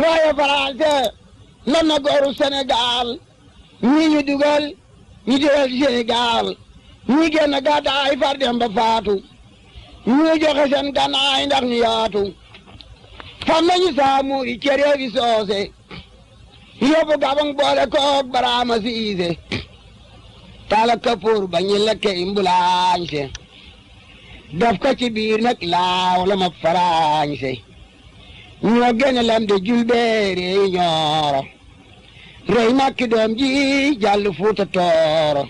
waaye Faranse lan na gooru Sénégal ñii ñu dugal Sénégal ñii génn gàddaay far dem ba faatu ñii joxe seen gànnaay ndax ñu yaatu fam nañu Samori cere bi soose yóbbu Gabang boole koog Baraama Siise tala kapoor ba ñu lekke imbulaañse daf ko ci biir nag laaw la ma faraañse ñoo gene lam de julbeere ñooro rey makki doom ji jàll Fuuta Tooro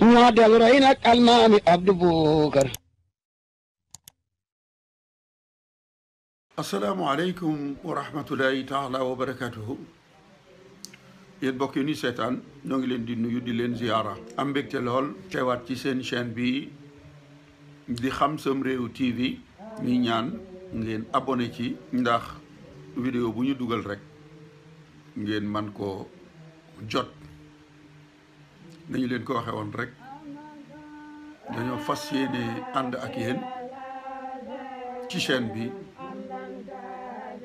ñoo del rey nag almaami Abdu Bukar. asalaamaaleykum wa rahmatullahi taala wa barakatuhu yéen mbokk yi ni seetaan ñoo ngi leen di nuyu di leen ziyaara am mbégte lool teewaat ci seen chaîne bi di Xam Sam Réew TV ñuy ñaan ngeen abonné ci ndax vidéo bu ñu dugal rek ngeen man ko jot nañu leen ko waxe woon rek dañoo fas yéene ànd ak yéen ci chaîne bi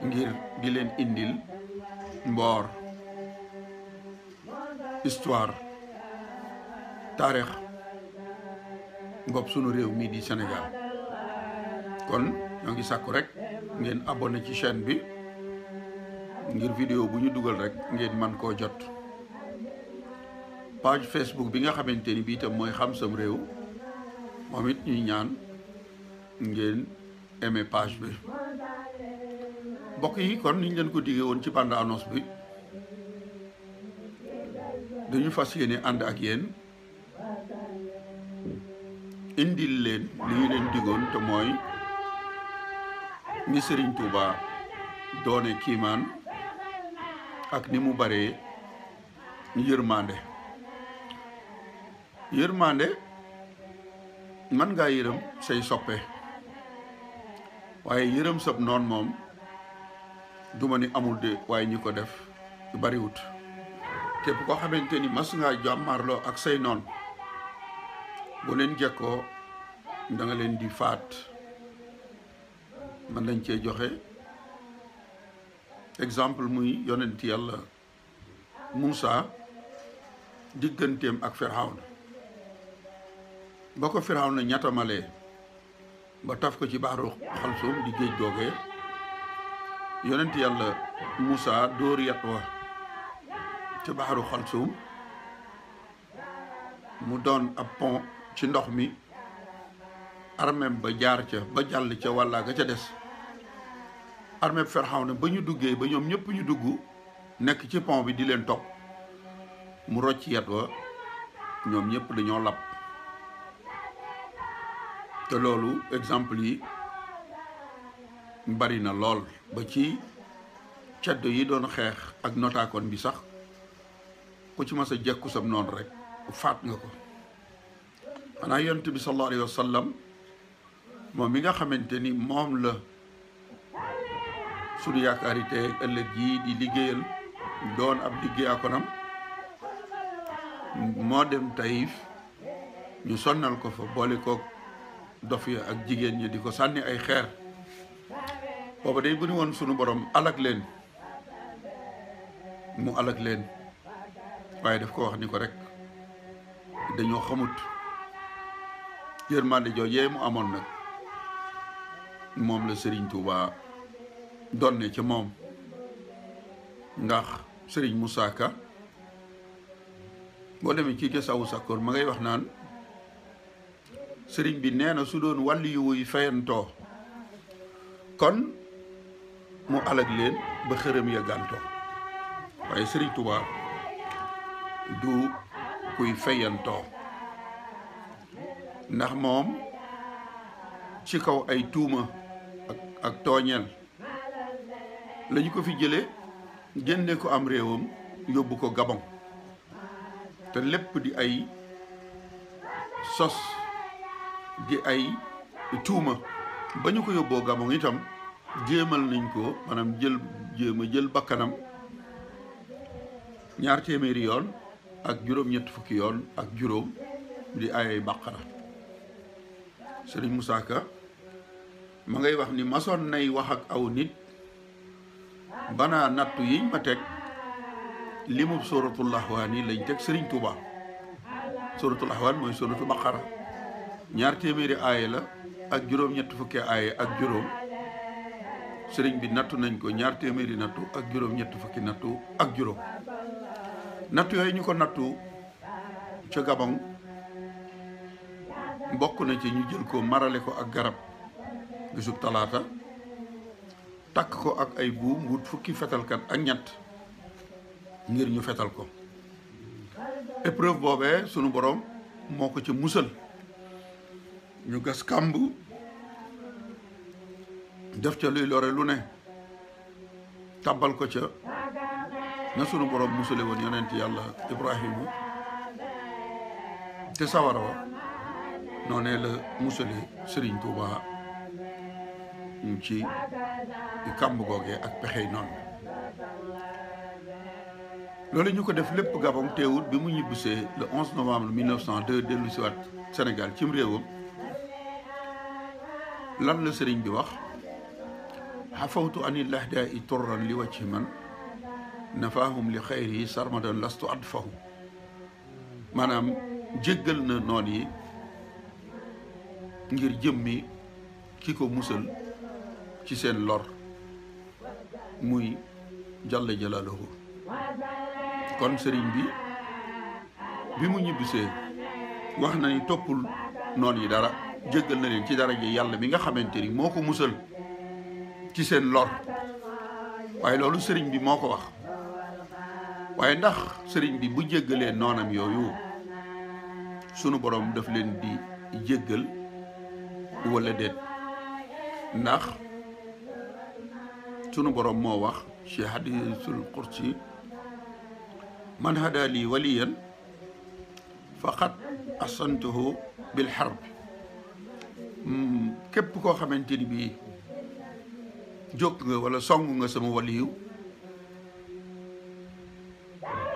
ngir di leen indil mboor histoire taarix bopp sunu réew mii di Sénégal kon ñoo ngi sàkku rek ngeen abonné ci chaîne bi ngir vidéo bu ñu dugal rek ngeen man koo jot page Facebook bi nga xamante ni bii itam mooy Xam Sam Réew moom it ñuy ñaan ngeen aimé page bi mbokk yi kon niñ leen ko diggee woon ci bande annonce bi dañu fas yéene ànd ak yéen indil leen li ñu leen diggoon te mooy ni Serigne Touba doone kiimaan ak ni mu baree yërmande man ngaa yërëm say soppe waaye yërëm sab noon moom duma ni amul de waaye ñi ko def bariwut képp koo xamante ni mas ngaa jàmmarloo ak say noon bu leen jekkoo da nga leen di faat man dañ cee joxe exemple muy yonent yàlla Moussa digganteem ak Firawna ba ko Firawna ñattamalee ba taf ko ci baaru xalsum di géej googee yonent yàlla Moussa dóor yat wa ci baaru xalsum mu doon ab pont ci ndox mi armeem ba jaar ca ba jàll ca wàllaa ga ca des armeem Firawna ba ñu duggee ba ñoom ñëpp ñu dugg nekk ci pont bi di leen topp mu rocc yat wa ñoom ñëpp dañoo lab te loolu exemple yi bari na lool ba ci ceddo yi doon xeex ak notaakoon bi sax ku ci mas a jekku sam noonu rek faat nga ko xanaa yonent bi sallallahu alayhi wa sallam moom mi nga xamante ni moom la sunu yaakaari tey ëllëg jii di liggéeyal doon ab liggéeyaakonam moo dem Taïf ñu sonnal ko fa boole koog dof ya ak jigéen ñi di ko sànni ay xeer booba day bu ni woon sunu borom alag leen mu alag leen waaye daf ko wax ni ko rek dañoo xamut yërmande joojee mu amoon nag moom la Serigne Touba donne ca moom ndax Serigne Moussa Ka boo demee ci Gesawu Sakkoor ma ngay wax naan Serigne bi nee na su doon wàllu yu wuy fayantoo kon mu alag leen ba xërëm ya gàntoo waaye Serigne Touba du kuy fayantoo ndax moom ci kaw ay tuuma ak tooñeel lañu ko fi jële génne ko am réewam yóbbu ko Gabon te lépp di ay sos di ay tuuma ba ñu ko yóbboo Gabon itam jéemal nañ ko maanaam jël bakkanam 2 téeméeri yoon ak juróom-ñett fukki yoon ak juróom di ay Baqara Serigne Moussa Ka ma ngay wax ni masoon nay wax ak aw nit bana nattu yiñ ma teg limu suratul lahwaan yi lañ teg Serigne Touba. suratul lahwaan mooy suratu baqara 2 téeméeri aaya la ak juróom-ñett fukki aaya ak juróom sëriñ bi nattu nañ ko 2 téeméeri nattu ak juróom-ñett fukki nattu ak juróom. nattu yooyu ñu ko nattu ca Gabon bokk na ci ñu jël ko marale ko ak garab bisub talaata takk ko ak ay buum wut fukki fetalkat ak ñett ngir ñu fetal ko. épreuve boobee sunu borom moo ko ca musal ñu gas kàmb def ca luy lore lu ne tàbbal ko ca na sunu borom musale woon yonent yàlla Ibrahima te sawara wa noonee la musale Serigne Touba ci kàmb googee ak pexey noonu. loolu ñu ko def lépp Gabon teewul bi mu ñibbisee le 11 novembre 1902 dellu si waat Sénégal cim réewam lan la sëriñ bi wax xafawtu anil lahdaa i turran li wajhi man nafaahum li xayri yi sarmadan lastu adfahu maanaam jéggal na noon yi ngir jëmmi ki ko musal ci seen lor muy jalla jalaaluhu. kon sëriñ bi mu ñibbisee wax na ni toppul noon yi dara jéggal na leen ci dara ji yàlla mi nga xamante ni moo ko musal ci seen lor waaye loolu sëriñ bi moo ko wax. waaye ndax sëriñ bi bu jéggalee noonam yooyu sunu borom daf leen di jéggal wala déet? ndax sunu borom moo wax ci hadiisul qudsi man hada lii waliyan faqad asantuhu bil harb. képp koo xamante ni bii jóg nga wala song nga sama waliyu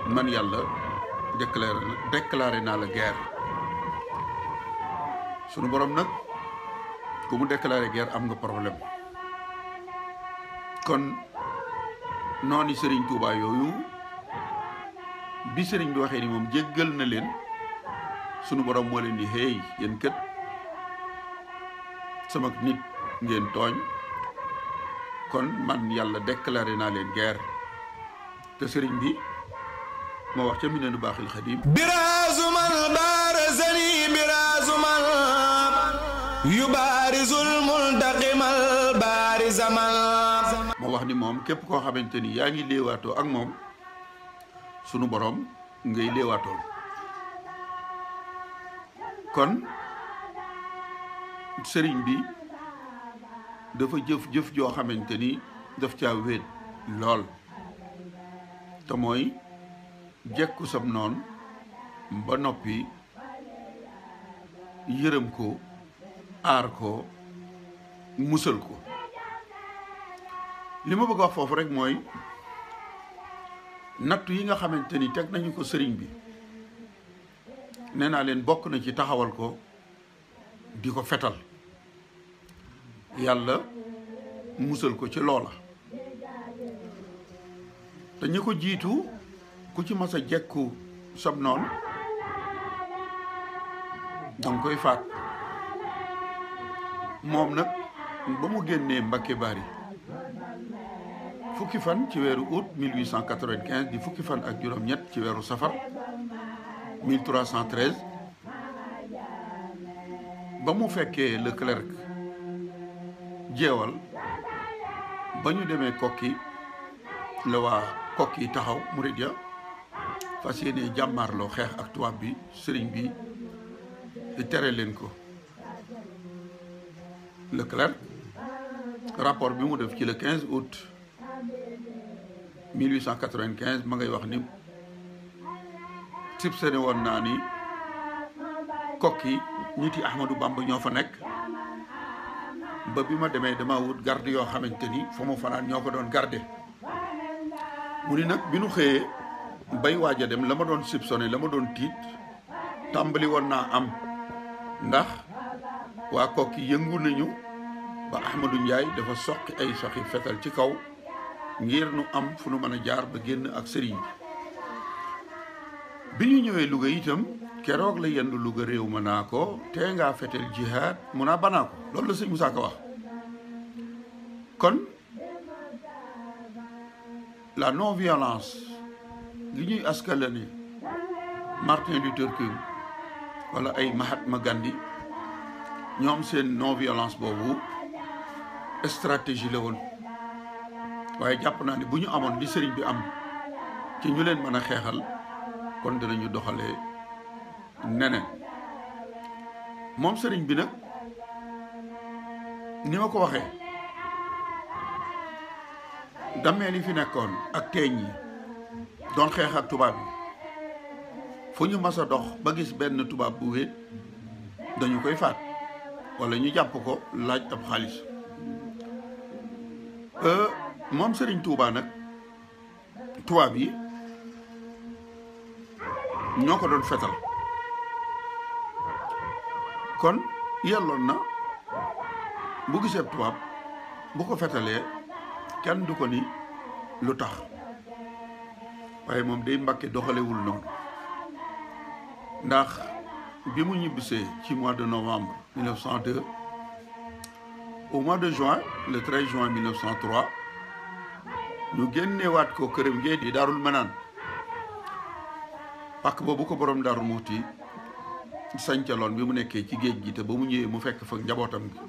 man yàlla déclaré naa la guerre. sunu borom nag ku mu déclaré guerre am nga problème. kon noonu Serigne Touba yooyu bi sëriñ bi waxee ni moom jéggal na leen sunu borom moo leen di hey yéen kët sama nit ngeen tooñ kon man yàlla déclaré naa leen guerre. te sëriñ bi moo wax ca Minanu Baaxil Xadim biraazuman baarazani biraazuman yubaarizul multaqimal baarizamal. moo wax ni moom képp koo xamante ni yaa ngi léewaatoo ak moom sunu borom ngay léewaatool. kon sëriñ bi dafa jëf joo xamante ni daf caa wéet lool te mooy jekku sam noon ba noppi yërëm ko aar ko musal ko. li ma bëgg wax foofu rek mooy nattu yi nga xamante ni teg nañu ko sëriñ bi nee naa leen bokk na ci taxawal ko di ko fetal yàlla musal ko ci loola. te ñi ko jiitu ku ci mas a jekku sab noon danga koy faat. moom nag ba mu génnee Mbacké Bari fukki fan ci weeru août 1895 di fukki fan ak juróom-ñett ci weeru safar 1313 ba mu fekkee Leclerc jeewal ba ñu demee kokki la waa kokki taxaw murid ya fas yéene jàmmaarloo xeex ak tubaab bi sëriñ bi tere leen ko. Leclerc rapport bi mu def ci le 15 août 1895 ma ngay wax ni sib sene woon naa ni kokki nit yi Ahmadou Bamba ñoo fa nekk ba bi ma demee dama wut garde yoo xamante ni fa mu fanaan ñoo ko doon garde. mu ni nag bi nu xëyee bay waaj a dem la ma doon soupçonné la ma doon tiit tàmbali woon naa am ndax waa kokki yëngu nañu ba Ahmadou Ndiaye dafa soqi ay soxi fetal ci kaw ngir nu am fu nu mën a jaar ba génn ak sëriñ bi ñu ñëwee Louga itam keroog la yendu Louga réew ma naa ko tee ngaa fetel jihaad mu naa banaa ko loolu la sëñ Moussa Ka wax kon la non violence li ñuy askalane Martin Luther King wala ay Mahatma Gandhi ñoom seen non violence boobu stratégie la woon waaye jàpp naa ne bu ñu amoon li sëriñ bi am ci ñu leen mën a xeexal kon dinañu doxalee neneen moom sëriñ bi nag ni ma ko waxee dammeel yi fi nekkoon ak teeñ yi doon xeex ak tubaab yi fu ñu mas a dox ba gis benn tubaab bu wéet dañu koy faat wala ñu jàpp ko laaj ab xaalis moom Serigne Touba nag tubaab yi ñoo ko doon fetal kon yelloon na bu gisee tubaab bu ko fetalee kenn du ko ni lu tax waaye moom day Mbàkke doxalewul noonu ndax bi mu ñibbisee ci mois de novembre 1902 au mois de juin le 13 juin 1903 ñu génnewaat ko këram ngee di Daarul Manaan pàkk boobu ko borom Daaru Muxti sañcaloon bi mu nekkee ci géej gi te ba mu ñëwee mu fekk fa njabootam gi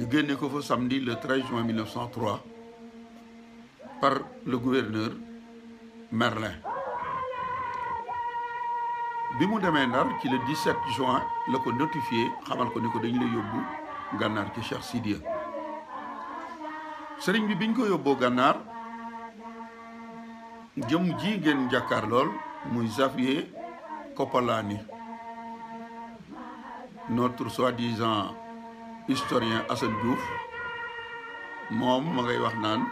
ñu génne ko fa samedi le 13 juin 1903 par le gouverneur Merlin bi mu demee Ndar ci le 17 juin la ko notifié xamal ko ni ko dañu lay yóbbu gànnaar ci Cheikh Sidiya sëriñ bi biñ ko yóbboo gànnaar jëm ji ngeen jàkkaar lool muy Xavier Coppolani notre soi-disant historien Assane Diouf moom ma ngay wax naan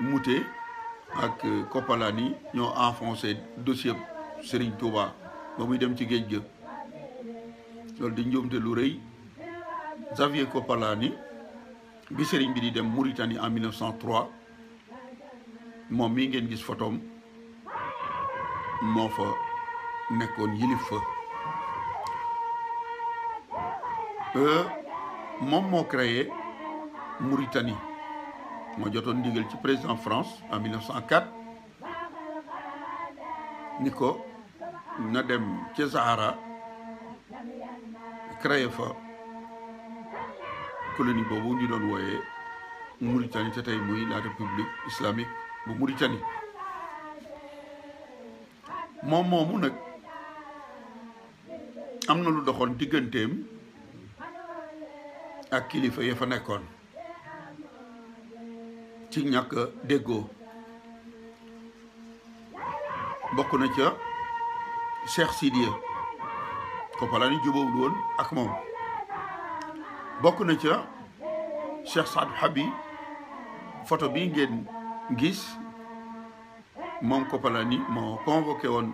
Mouté ak Coppolani ñoo enfoncé dossier Serigne Touba ba muy dem ci géej ga loolu di njuumte lu rëy Xavier Coppolani bi Serigne bi di dem Mauritanie en 1903 moom mii ngeen gis photom moo fa nekkoon yilif fa moom moo créé Mauritanie moo jotoon ndigal ci président France en 1904 ni ko na dem ca Sahara créé fa colonie boobu ñu doon wooyee Mauritanie te tey muy la république islamique bu Mauritanie moom moomu nag am na lu doxoon digganteem ak kilifa ya fa nekkoon ci ñàkk déggoo bokk na ca Cheikh Sidiya Coppolani jubóowul woon ak moom bokk na ca Cheikh Saad Habi photo bi ngeen gis moom Coppolani moo convoqué woon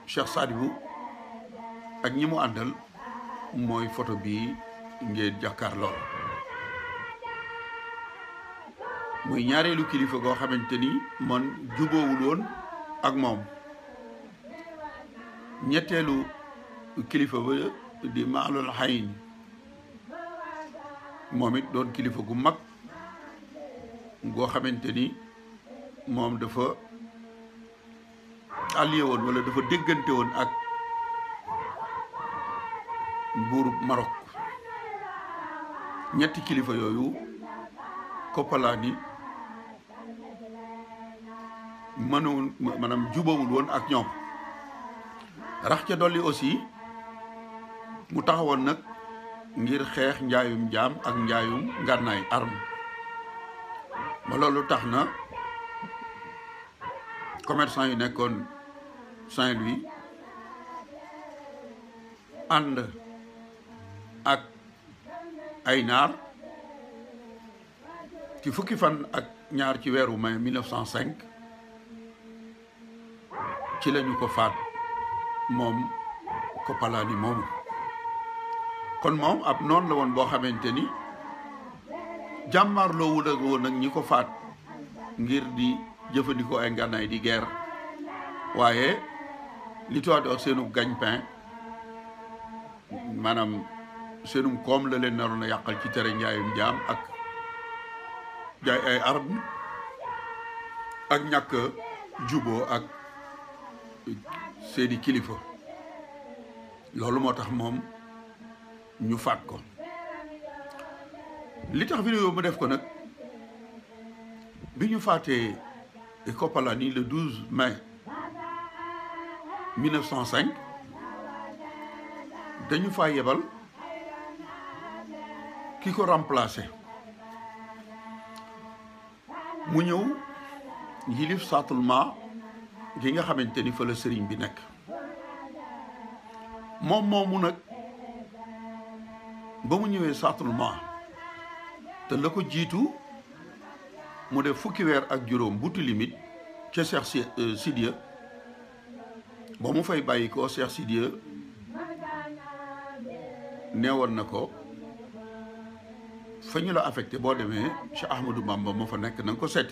Cheikh Sadibou ak ñi mu àndal mooy photo bi ngeen jàkkaarloo muy ñaareelu kilifa goo xamante ni man jubóowul woon ak moom ñetteelu kilifa ba di Maalul Hayn moom it doon kilifa gu mag goo xamante ni moom dafa allié woon wala dafa déggante woon ak buuru Maroc ñetti kilifa yooyu Coppolani mënoon maanaam jubawul woon ak ñoom rax ca dolli aussi mu taxawoon nag ngir xeex njaayum jaam ak njaayum ngànnaay arme ba loolu tax na commerçant yu nekkoon Saint-Louis ànd ak ay naar ci fukki fan ak ñaar ci weeru mai 1905 ci lañu ko faat moom Coppolani moomu kon moom ab noonu la woon boo xamante ni jàmmarloowul ak woon nag ñi ko faat ngir di jëfandikoo ay ngànnaay di guerre waaye li tubaab di wax seenu gagne-pain maanaam seenum koom la leen naroon a yàqal ci tere njaayum jaam ak jaay ay arme ak ñàkk juboo ak seeni kilifa loolu moo tax moom ñu faat ko li tax vidéo mu def ko nag bi ñu faatee Koppalani le 12 mai 1905 dañu faa yebal ki ko remplacé mu ñëw yilif Saatulma gi nga xamante ni fa la sëriñ bi nekk moom moomu nag ba mu ñëwee Saatulma te la ko jiitu mu def fukki weer ak juróom butu limite ca Cheikh Sidiya ba mu fay bàyyi ko Cheikh Sidiya neewoon na ko fa ñu la affecté boo demee Cheikh Ahmadou Bamba moo fa nekk na nga ko seet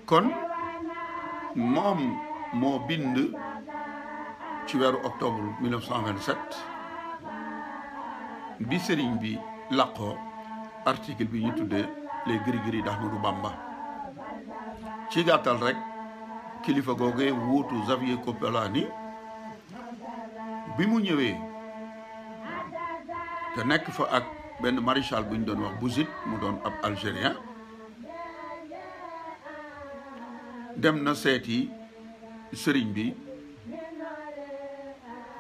kon moom moo bind ci weeru octobre 1927 bi sëriñ bi làqoo article bi ñu tuddee les gris-gris d'Ahmadou Bamba ci gàttal rek kilifa googee wuutu Xavier Koppelani bi mu ñëwee te nekk fa ak benn maréchal bu ñu doon wax Bouzid mu doon ab algérien dem na seeti sëriñ bi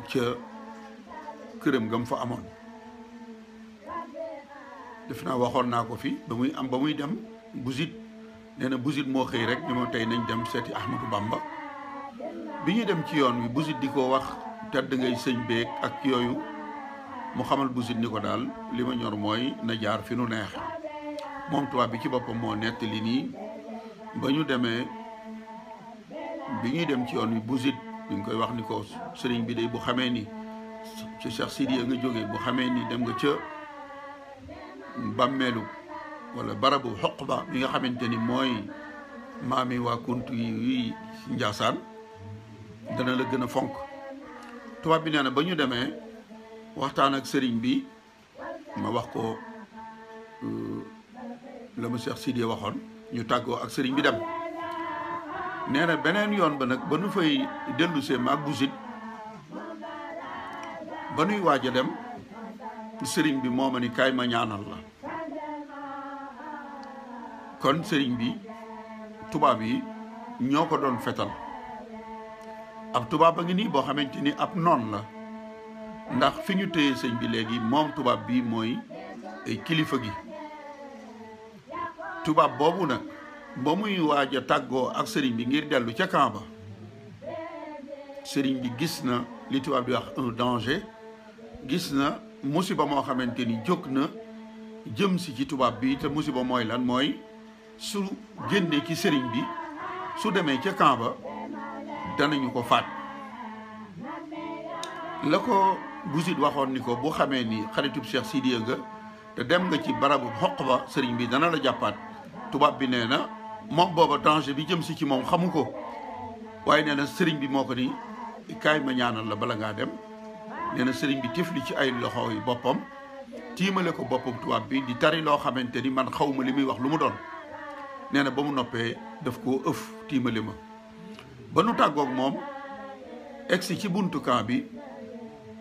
ca këram gam fa amoon def naa waxoon naa ko fi ba muy dem Bouzid nee na Bouzid moo xëy rek ni ma tey nañ dem seeti Ahmadou Bamba bi ñu dem ci yoon wi Bouzid di ko wax tedd ngay sëñ beeg ak yooyu mu xamal Bouzid ni ko daal li ma ñor mooy na jaar fi nu neex moom tubaab bi ci boppam moo nettali nii ba ñu demee bi ñuy dem ci yoon wi Bouzid bi nga koy wax ni ko sëriñ bi day bu xamee ni ci Cheikh Sidiya nga jógee bu xamee ni dem nga ca bàmmeelu wala barabu Xoqba bi nga xamante ni mooy maami waa Kuntu yi Njaasaan dana la gën a fonk tubaab bi nee na ba ñu demee waxtaan ak sëriñ bi ma wax ko la ma Cheikh Sidiya waxoon ñu tàggoo ak sëriñ bi dem nee na beneen yoon ba nag ba nu fay dellu see maag Bouzid ba nuy waaj a dem sëriñ bi moo ma ni kaay ma ñaanal la kon sëriñ bi tubaab yi ñoo ko doon fetal ab tubaab a ngi nii boo xamante ni ab noon la ndax fi ñu téye sëñ bi léegi moom tubaab bi mooy ay kilifa gi tubaab boobu nag ba muy waaj a tàggoo ak sëriñ bi ngir dellu ca camp ba sëriñ bi gis na li tubaab di wax un danger gis na musiba moo xamante ni jóg na jëm si ci tubaab bi te musiba mooy lan mooy su génnee ci sëriñ bi su demee ca camp ba danañu ko faat la ko Bouzid waxoon ni ko bu xamee ni xaritub Cheikh Sidiya nga te dem nga ci barabu Xoqba sëriñ bi dana la jàppaat tubaab bi nee na moom booba danger bi jëm si ci moom xamu ko waaye nee na sëriñ bi moo ko ni kaay ma ñaanal la bala ngaa dem nee na sëriñ bi tifli ci ay loxo yi boppam tiimale ko boppam tubaab bi di tari loo xamante ni man xawma li muy wax lu mu doon nee na ba mu noppee daf koo ëf tiimale ma ba nu tàggoog moom egsi ci buntu camp bi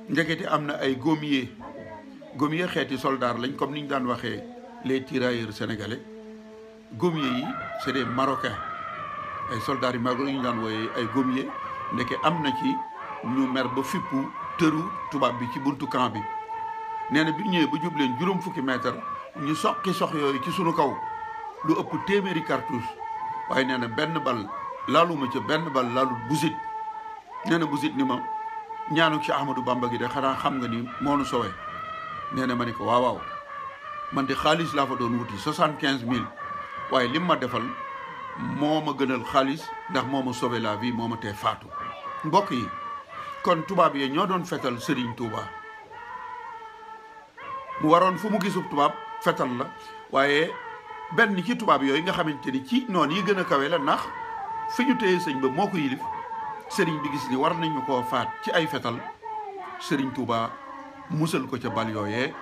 ndekete am na ay gommier xeeti soldat lañ comme ni ñu daan waxee les tirailleurs sénégalais gommier yi c'est des marocains ay soldats yi marocains ñu daan wooyee ay gommier ndeke am na ci ñu mer ba fippu tëru tubaab bi ci buntu camp bi nee na bi ñëwee ba jub leen juróom fukki mètre ñu soqi sox yooyu ci sunu kaw lu ëpp téeméeri cartouche waaye nee na benn bal laaluma ca benn bal laalu Bouzid nee na Bouzid ni ma ñaanu ci Ahmadou Bamba gi de xanaa xam nga ni moo nu sowe nee na ma ne ko waaw waaw man de xaalis laa fa doon wuti 75 000 waaye lim ma defal moo ma gënal xaalis ndax moo ma sauvé la vie moo ma tee faatu mbokk yi kon tubaab yi ñoo doon fetal Serigne Touba mu waroon fu mu gisub tubaab fetal la waaye benn ci tubaab yooyu nga xamante ni ci noonu yi gën a kawe la ndax fi ñu téye sëñ ba moo ko yilif sëriñ bi gis ni war nañu koo faat ci ay fetal sëriñ Touba musal ko ca bal yooyee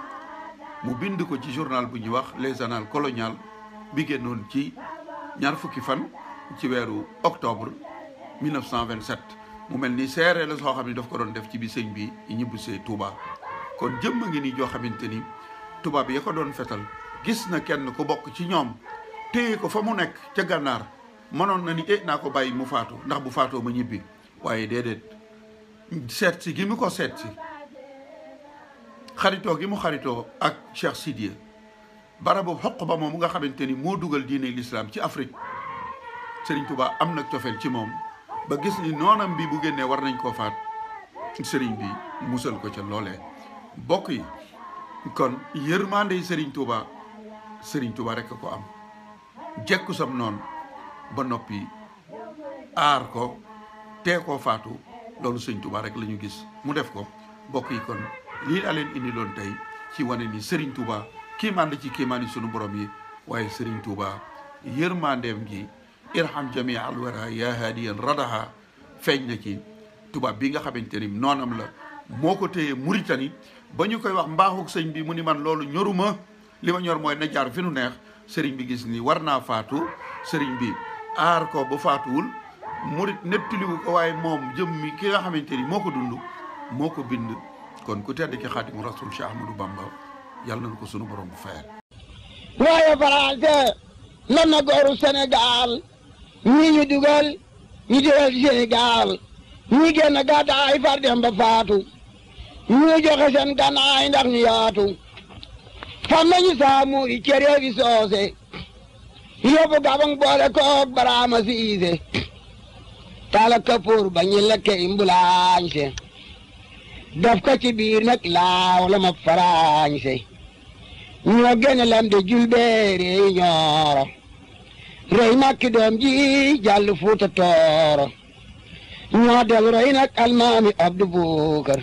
mu bind ko ci journal bu ñuy wax les annales coloniales bi génnoon ci ñaar fukki fan ci weeru octobre 1927 mu mel ni seere la soo xam ne daf ko doon def ci bi sëñ bi ñibbisee Touba kon jëmm ngi ni joo xamante ni tubaab ya ko doon fetal gis na kenn ku bokk ci ñoom téye ko fa mu nekk ca gànnaar mënoon na ni naa ko bàyyi mu faatu ndax bu faatoo ma ñibbi waaye déedéet seet si gi mu ko seet si xaritoo gi mu xaritoo ak Cheikh Sidiya barabu xoq ba moom nga xamante ni moo dugal diine l'islam ci Afrique Serigne Touba am nag cofeel ci moom ba gis ni noonam bi bu génnee war nañ koo faat Serigne bi musal ko ca loolee bokk yi kon yërmande Serigne Touba rek ko am jekku sam noonu ba noppi aar ko tee koo faatu loolu Serigne Touba rek la ñu gis mu def ko bokk yi kon lii daa leen indi loon tey ci wane ni Serigne Touba kiimaan la ci kiimaani sunu borom yi waaye Serigne Touba yërmandeem gi irham jamii al wara ya hadiyan radaha feeñ na ci tubaab bi nga xamante ni noonam la moo ko téye Mauritanie ba ñu koy wax mbaaxuk sëñ bi mu ni man loolu ñoruma li ma ñor mooy na jaar fi nu neex sëriñ bi gis ni war naa faatu sëriñ bi aar ko ba faatuwul murit nettaliwu ko waaye moom jëm mi ki nga xamante ni moo ko dund moo ko bind kon ku tedd ki Xaadimu Rasuul Cheikh Ahmadou Bamba yàlla na ko sunu borom bu fayal. waaye français lan na gooru Sénégal ñii ñu dugal ñu dugal Sénégal ñi génn gàddaay far dem ba faatu ñu joxe seen gànnaay ndax ñu yaatu fam nañu saamu i cere gi soose yóbbu gabang boole koog baraama siise tala kapoor ba ñu lekke imbulaañse daf ko ci biir nag laaw la ma faraañse ñoo génne lam de julbeere yi ñooro rey makki doom ji jàll fuuta tooro ñoo del roy nag almaami Abdu Bukar